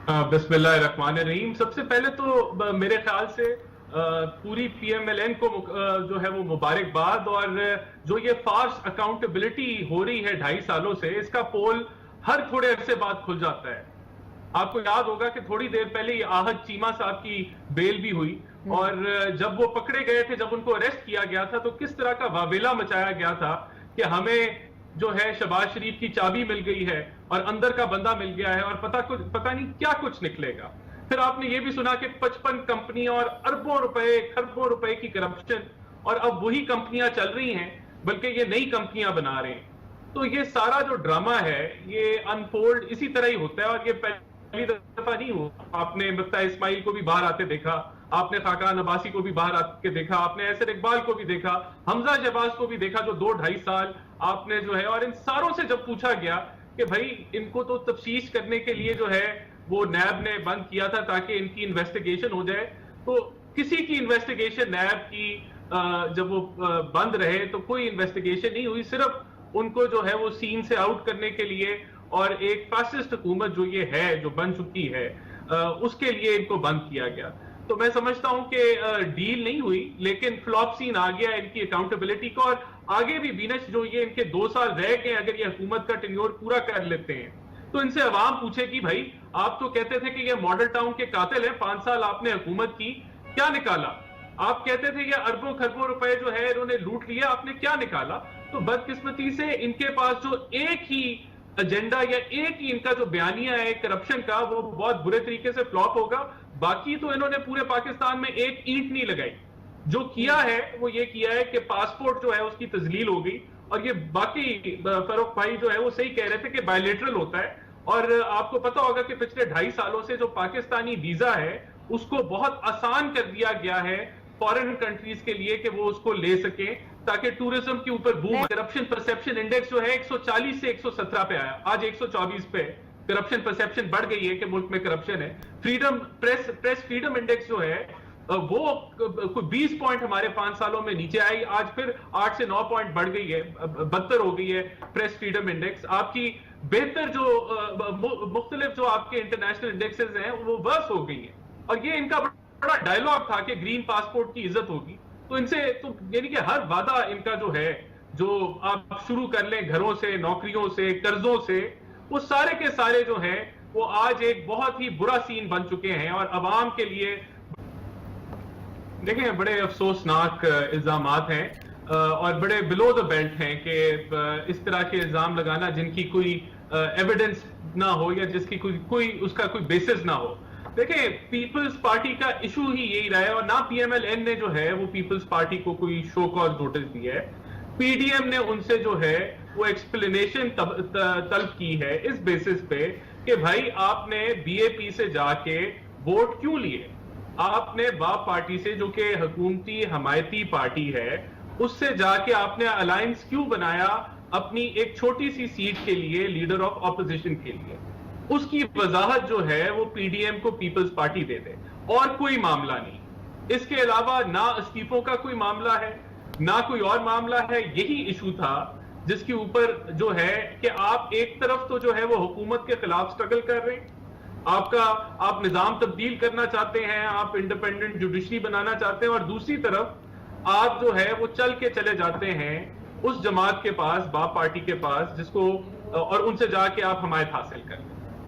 बिस्मिल्लाहिर्रहमानिर्रहीम। सबसे पहले तो मेरे ख्याल से पूरी PMLN को जो है वो मुबारकबाद। और जो ये फार्स अकाउंटेबिलिटी हो रही है 2.5 सालों से, इसका पोल हर थोड़े अरसे बाद खुल जाता है। आपको याद होगा कि थोड़ी देर पहले ये आहद चीमा साहब की बेल भी हुई, और जब वो पकड़े गए थे, जब उनको अरेस्ट किया गया था, तो किस तरह का वावेला मचाया गया था कि हमें जो है शहबाज शरीफ की चाबी मिल गई है और अंदर का बंदा मिल गया है और पता नहीं क्या कुछ निकलेगा। फिर आपने ये भी सुना कि 55 कंपनी और अरबों रुपए खरबों रुपए की करप्शन, और अब वही कंपनियां चल रही हैं, बल्कि ये नई कंपनियां बना रहे हैं। तो ये सारा जो ड्रामा है ये अनफोल्ड इसी तरह ही होता है, और ये पहली दफा नहीं हुआ। आपने मुफ्ता इस्माइल को भी बाहर आते देखा, आपने खाकान अब्बासी को भी बाहर आके देखा, आपने एहसन इकबाल को भी देखा, हमजा शहबाज को भी देखा, जो 2-2.5 साल आपने जो है। और इन सारों से जब पूछा गया कि भाई इनको तो तफ्तीश करने के लिए जो है वो नैब ने बंद किया था ताकि इनकी इन्वेस्टिगेशन हो जाए, तो किसी की इन्वेस्टिगेशन नैब की जब वो बंद रहे तो कोई इन्वेस्टिगेशन नहीं हुई। सिर्फ उनको जो है वो सीन से आउट करने के लिए, और एक फासिस्ट हुकूमत जो ये है, जो बन चुकी है, उसके लिए इनको बंद किया गया। तो मैं समझता हूं कि डील नहीं हुई, लेकिन फ्लॉप सीन आ गया इनकी अकाउंटेबिलिटी का। और आगे भी बीनश जो ये इनके 2 साल रह गए, अगर ये हुकूमत का टेन्योर पूरा कर लेते हैं, तो इनसे अवाम पूछे कि भाई आप तो कहते थे कि ये मॉडल टाउन के कातिल हैं, 5 साल आपने हुकूमत की, क्या निकाला? आप कहते थे ये अरबों खरबों रुपए जो है इन्होंने लूट लिया, आपने क्या निकाला? तो बदकिस्मती से इनके पास जो एक ही एजेंडा या एक ही इनका जो बयानिया है करप्शन का, वो बहुत बुरे तरीके से फ्लॉप होगा। बाकी तो इन्होंने पूरे पाकिस्तान में एक ईंट नहीं लगाई। जो किया है वो ये किया है कि पासपोर्ट जो है उसकी तजलील हो गई। और ये बाकी फरूख भाई जो है वो सही कह रहे थे कि बायलेटरल होता है। और आपको पता होगा कि पिछले 2.5 सालों से जो पाकिस्तानी वीजा है उसको बहुत आसान कर दिया गया है फॉरेन कंट्रीज के लिए कि वो उसको ले सके, ताकि टूरिज्म के ऊपर बूम। करप्शन परसेप्शन इंडेक्स जो है 140 से 117 पे आया, आज 124 पे। करप्शन परसेप्शन बढ़ गई है कि मुल्क में करप्शन है। फ्रीडम प्रेस फ्रीडम इंडेक्स जो है वो कोई 20 पॉइंट हमारे 5 सालों में नीचे आई, आज फिर 8 से 9 पॉइंट बढ़ गई है, 72 हो गई है प्रेस फ्रीडम इंडेक्स। आपकी बेहतर जो मुख्तलिफ जो आपके इंटरनेशनल इंडेक्सेस हैं वो वर्स हो गई है। और ये इनका बड़ा डायलॉग था कि ग्रीन पासपोर्ट की इज्जत होगी। तो इनसे तो यानी कि हर वादा इनका जो है, जो आप शुरू कर लें घरों से, नौकरियों से, कर्जों से, वो सारे के सारे जो हैं वो आज एक बहुत ही बुरा सीन बन चुके हैं। और अवाम के लिए देखें बड़े अफसोसनाक इल्जामात हैं और बड़े बिलो द बेल्ट हैं कि इस तरह के इल्जाम लगाना जिनकी कोई एविडेंस ना हो या जिसकी कोई उसका कोई बेसिस ना हो। देखिए पीपल्स पार्टी का इशू ही यही रहा है, और ना PMLN ने जो है वो पीपल्स पार्टी को कोई शो कॉज नोटिस दिया है। PDM ने उनसे जो है वो एक्सप्लेनेशन तलब की है इस बेसिस पे कि भाई आपने BAP से जाके वोट क्यों लिए, आपने बाप पार्टी से जो कि हुकूमती हमायती पार्टी है उससे जाके आपने अलायंस क्यों बनाया अपनी एक छोटी सी सीट के लिए, लीडर ऑफ ऑपोजिशन के लिए। उसकी वजाहत जो है वो PDM को पीपल्स पार्टी दे दे, और कोई मामला नहीं। इसके अलावा ना इस्तीफों का कोई मामला है, ना कोई और मामला है। यही इशू था जिसके ऊपर जो है कि आप एक तरफ तो जो है वो हुकूमत के खिलाफ स्ट्रगल कर रहे हैं, आप निजाम तब्दील करना चाहते हैं, आप इंडिपेंडेंट जुडिशरी बनाना चाहते हैं, और दूसरी तरफ आप जो है वो चल के चले जाते हैं उस जमात के पास, बाप पार्टी के पास, जिसको, और उनसे जाके आप हमायत हासिल करें।